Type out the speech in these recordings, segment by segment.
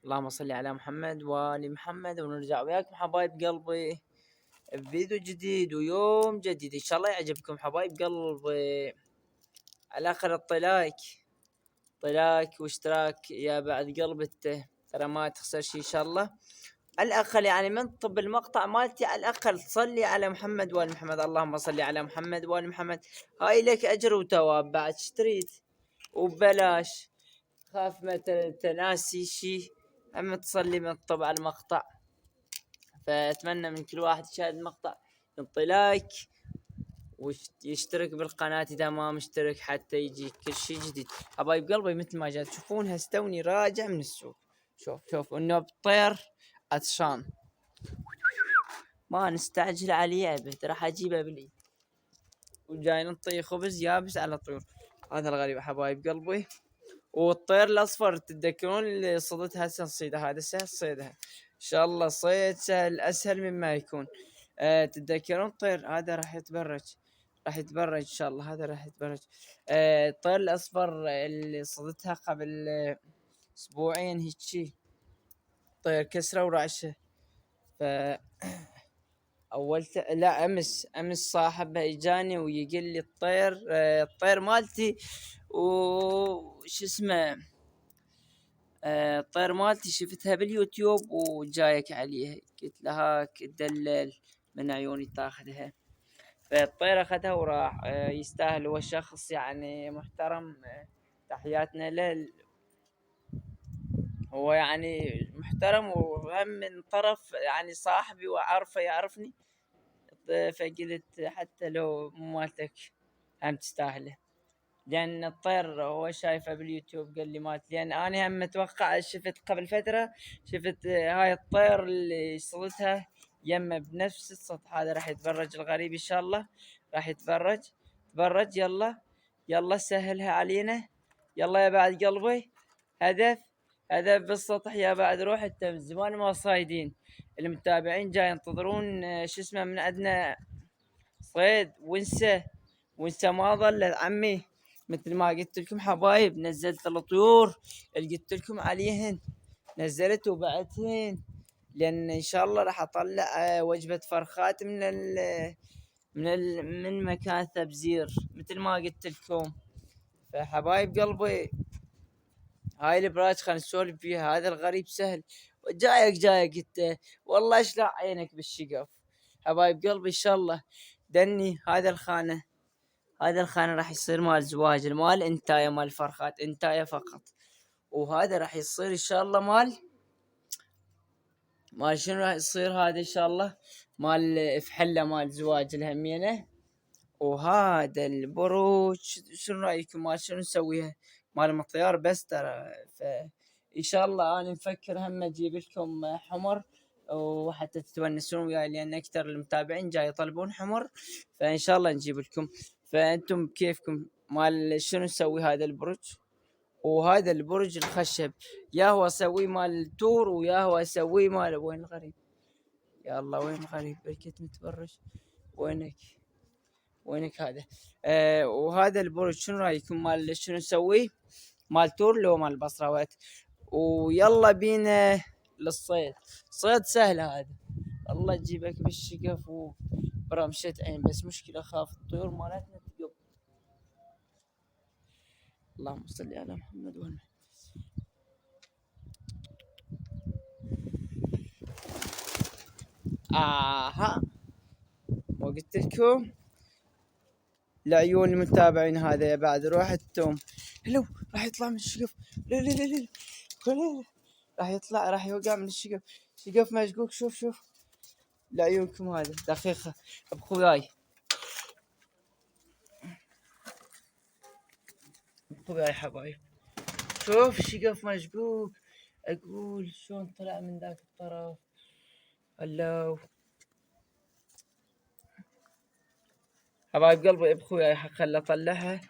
اللهم صل على محمد وآل محمد. ونرجع وياكم حبايب قلبي بفيديو جديد ويوم جديد، ان شاء الله يعجبكم حبايب قلبي. على اخر لايك واشتراك يا بعد قلب ترى ما تخسر شي ان شاء الله. على الاقل يعني من طب المقطع مالتي، على الاقل تصلي على محمد وآل محمد. اللهم صل على محمد وآل محمد. هاي لك اجر وثواب بعد، اشتريت وببلاش. خاف ما تناسي شي، اما تصلي من طبع المقطع. فاتمنى من كل واحد يشاهد المقطع يعطي لايك ويشترك بالقناة اذا ما مشترك، حتى يجيك كل شيء جديد. حبايب قلبي مثل ما جاي تشوفون هستوني راجع من السوق. شوف انه بطير عطشان، ما نستعجل عليه ابد، راح اجيبه بالايد وجاي نطي خبز يابس على طول. هذا الغريب حبايب قلبي. والطير الاصفر تتذكرون اللي صدتها هسه نصيدها، هذا سهل صيدها ان شاء الله، صيد سهل اسهل مما يكون. تتذكرون الطير هذا راح يتبرج ان شاء الله، هذا راح يتبرج. الطير الاصفر اللي صدتها قبل اسبوعين هيك، طير كسره ورعشه. ف لا امس صاحبها اجاني ويقول لي الطير مالتي وش اسمه، الطير مالتي شفتها باليوتيوب وجايك عليها. قلت له هاك تدلل من عيوني تاخذها. فالطير اخذها وراح. يستاهل، هو شخص يعني محترم. تحياتنا له، هو يعني محترم وهم من طرف يعني صاحبي وعارفه يعرفني. فقلت حتى لو مو مالتك هم تستاهله، لان الطير هو شايفه باليوتيوب قال لي مات. لان انا هم متوقع، شفت قبل فتره شفت هاي الطير اللي صلتها يمه بنفس السطح هذا. راح يتبرج الغريب ان شاء الله، راح تبرج. يلا سهلها علينا، يلا يا بعد قلبي. هدف بالسطح يا بعد روح. انت من زمان ما صايدين، المتابعين جاي ينتظرون شو اسمه من عندنا صيد. وانسى ما ظل عمي. مثل ما قلت لكم حبايب، نزلت الطيور اللي قلت لكم عليهن، نزلت وبعتهن. لان ان شاء الله راح اطلع وجبة فرخات من مكان تبزير مثل ما قلت لكم. فحبايب قلبي هاي البراج خلينا نسولف فيها. هذا الغريب سهل جايك انت، والله اشلع عينك بالشقف. حبايب قلبي ان شاء الله دني هذا الخانة راح يصير مال زواج المال انتايه، مال فرخات انتايه فقط. وهذا راح يصير ان شاء الله مال شنو راح يصير هذا ان شاء الله؟ مال فحله مال زواج الهمينه. وهذا البروج شنو رايكم؟ مال شنو نسويها؟ مال مطيار بس ترى. فان شاء الله انا مفكر هم اجيب لكم حمر وحتى تتونسون وياي، لان اكثر المتابعين جاي يطلبون حمر. فان شاء الله نجيب لكم. فانتم كيفكم؟ مال شنو نسوي هذا البرج؟ وهذا البرج الخشب يا هو اسويه مال تور، ويا هو اسويه مال وين الغريب؟ يا الله وين الغريب؟ بركت متبرج. وينك هذا؟ وهذا البرج شنو رايكم؟ مال شنو نسويه؟ مال تور لو مال بصراوات؟ ويلا بينا للصيد. صيد سهل هذا، الله تجيبك بالشقف وبرمشة عين. بس مشكلة خاف الطيور مالتنا تقب. اللهم صل على محمد وآل محمد. آها وقلت لكم لعيون المتابعين هذا يا بعد روح التوم. هلو راح يطلع من الشقف. لا راح يطلع، راح يوقع من الشقف. شقف مشقوق. شوف لعيونكم هذا دقيقة بخوياي حبايب. شوف شقف مشقوق. اقول شلون طلع من ذاك الطرف. هلو حبايب قلبي بخوياي، خل اطلعها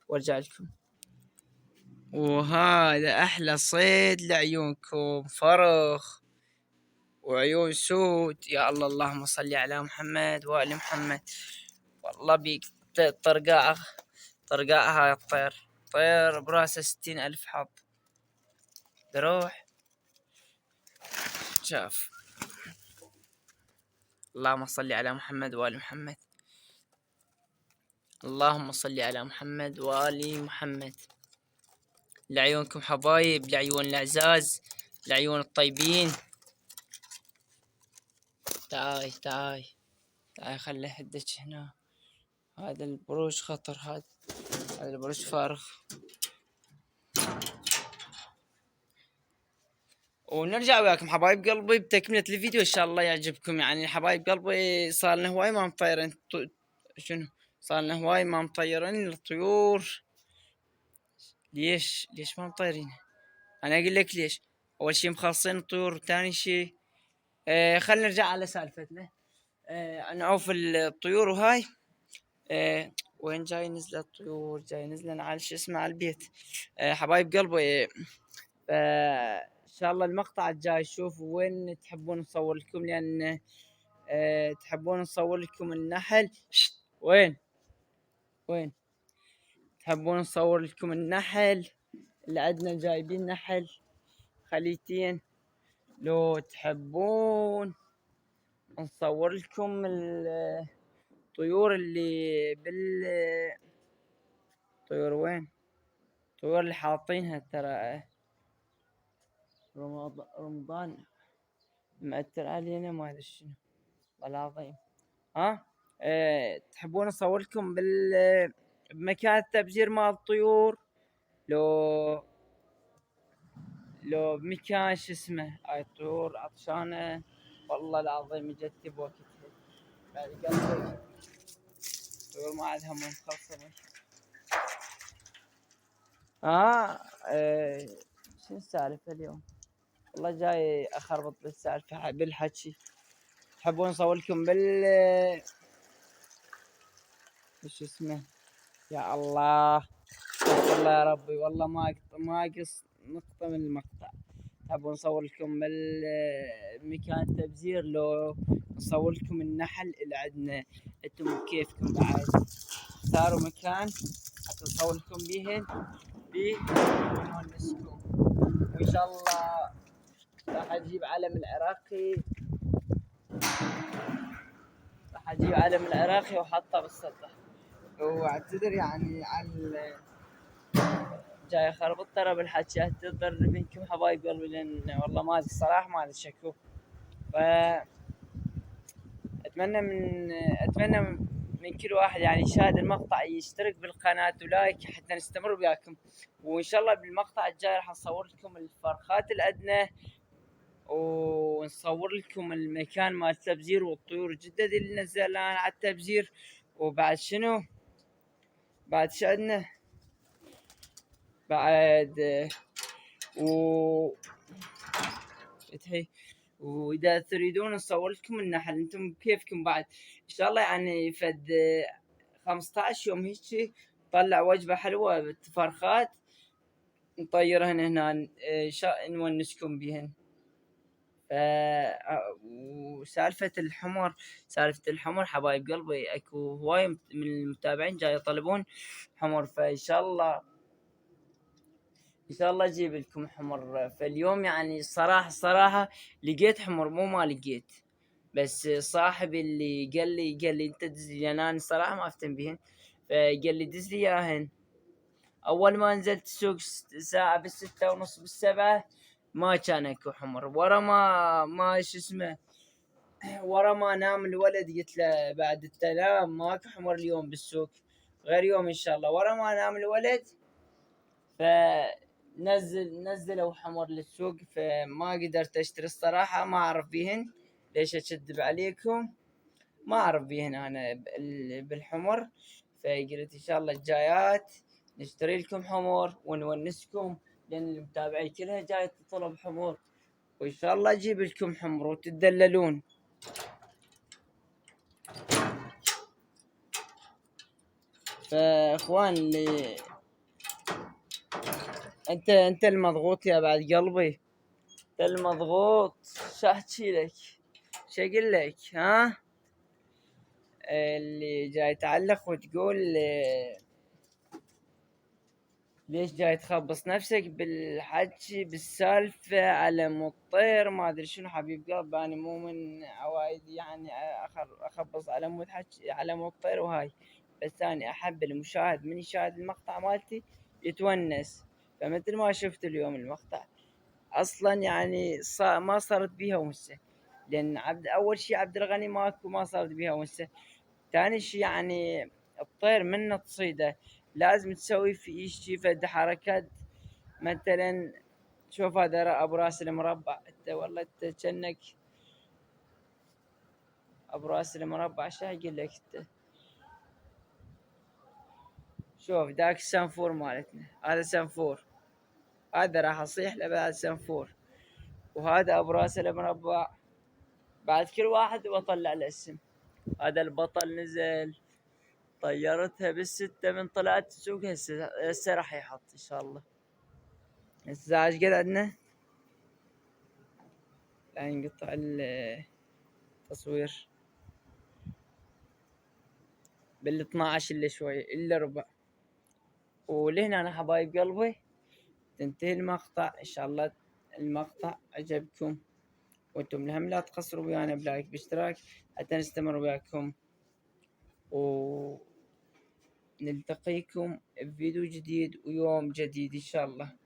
وارجع لكم. وهذا احلى صيد لعيونكم، فرخ وعيون سود. يا الله اللهم صل على محمد وآل محمد. والله بيك طرقاء هاي الطير، طير براسه 60,000 حظ. دروح شاف. اللهم صل على محمد وآل محمد. اللهم صل على محمد وآل محمد. لعيونكم حبايب، لعيون الأعزاز، لعيون الطيبين. تعاي تعاي تعاي خلي حدك هنا. هذا البروش خطر، هذا البروش فارغ. ونرجع وياكم حبايب قلبي بتكملة الفيديو ان شاء الله يعجبكم. يعني حبايب قلبي صار لنا هواي ما مطيرين شنو صار لنا هواي ما مطيرين الطيور. ليش ما مطيرين؟ انا اقول لك ليش. اول شي مخلصين الطيور، ثاني شي خلينا نرجع على سالفتنا. نعوف الطيور وهاي. وين جاي نزل الطيور؟ جاي نزلن على شو اسمه على البيت. حبايب قلبي ان شاء الله المقطع الجاي شوفوا وين تحبون نصور لكم، لان تحبون نصور لكم النحل. وين تحبون نصور لكم النحل اللي عندنا؟ جايبين نحل خليتين. لو تحبون نصور لكم الطيور اللي طيور وين؟ الطيور اللي حاطينها ترى رمضان مأثر علينا ما ادري شنو والله العظيم. تحبون اصور لكم بمكان التبزير مال الطيور؟ لو بمكان شو اسمه هاي الطيور عطشانه والله العظيم جت بوقتها. بعد قلبي الطيور ما عندها من مخلصه. شو السالفه اليوم؟ والله جاي اخربط بالسالفه بالحكي. تحبون نصور لكم شو اسمه؟ يا الله والله يا ربي والله ما قص نقطة من المقطع. تحبون نصور لكم مكان التبزير؟ لو نصور لكم النحل اللي عندنا؟ انتم كيفكم بعد صاروا مكان حتى نصور لكم بيه ونونسكم. وان شاء الله راح اجيب علم العراقي، واحطه بالسطح. واعتذر يعني على جاي اخربط ترى بالحكي، اعتذر منكم حبايب قلبي، لان والله ما ادري الصراحه ما ادري شكو. ف اتمنى من كل واحد يعني يشاهد المقطع يشترك بالقناه ولايك حتى نستمر وياكم. وان شاء الله بالمقطع الجاي راح نصور لكم الفرخات الادنى، ونصور لكم المكان مال التبزير والطيور الجدد اللي نزلنا على التبزير. وبعد شنو؟ بعد شو عندنا؟ بعد واذا تريدون نصور لكم النحل انتم كيفكم بعد ان شاء الله. يعني فد 15 يوم هيك طلع وجبه حلوه فرخات نطيرهن هنا نونسكم بهن. وسالفة الحمر حبايب قلبي اكو هواي من المتابعين جاي يطلبون حمر، فان شاء الله اجيب لكم حمر. فاليوم يعني الصراحة لقيت حمر، مو ما لقيت، بس صاحبي اللي قال لي انت دز لي، انا صراحة ما افتن بهن، فقال لي دز لي اياهن. اول ما نزلت السوق ساعة ب6:30 ب7 ما كان اكو حمر. ورا ما شو اسمه، ورا ما نام الولد قلت له بعد التنام ماكو حمر اليوم بالسوق، غير يوم ان شاء الله. ورا ما نام الولد نزلوا حمر للسوق، فما قدرت اشتري الصراحة. ما اعرف بيهن، ليش اكذب عليكم؟ ما اعرف بيهن انا بالحمر. فقلت ان شاء الله الجايات نشتري لكم حمر ونونسكم، لان المتابعين كلها جاي تطلب حمر، وان شاء الله اجيب لكم حمر وتدللون. فاخوان اللي انت المضغوط يا بعد قلبي، انت المضغوط. شو احكي لك؟ شو اقول لك؟ اللي جاي تعلق وتقول ليش جاي تخبص نفسك بالحكي بالسالفة على مطير ما ادري شنو حبيب قلب. انا مو من عوايدي يعني اخبص على مود حكي على مطير وهاي، بس انا احب المشاهد من يشاهد المقطع مالتي يتونس. فمثل ما شفت اليوم المقطع اصلا يعني ما صارت بيها ونسة، لان اول شي عبد الغني ماكو ما صارت بيها ونسة. ثاني شي يعني الطير من تصيده لازم تسوي في شي فد حركات. مثلا شوف هذا ابو راس المربع، انت والله انت كأنك ابو راس المربع. شو اقول لك انت؟ شوف ذاك السنفور مالتنا، هذا سنفور، هذا راح اصيح له بعد سنفور. وهذا ابو راس المربع، بعد كل واحد بطلع له اسم. هذا البطل نزل طيرتها بالستة من طلعت السوق. هسه راح يحط ان شاء الله. هسه ايش قد عندنا؟ لا ينقطع التصوير بال 12 الا شوي الا ربع. ولهنا انا حبايب قلبي تنتهي المقطع. ان شاء الله المقطع عجبكم، وانتم لهم لا تقصروا ويانا بلايك باشتراك حتى نستمر وياكم، ونلتقيكم بفيديو جديد ويوم جديد ان شاء الله.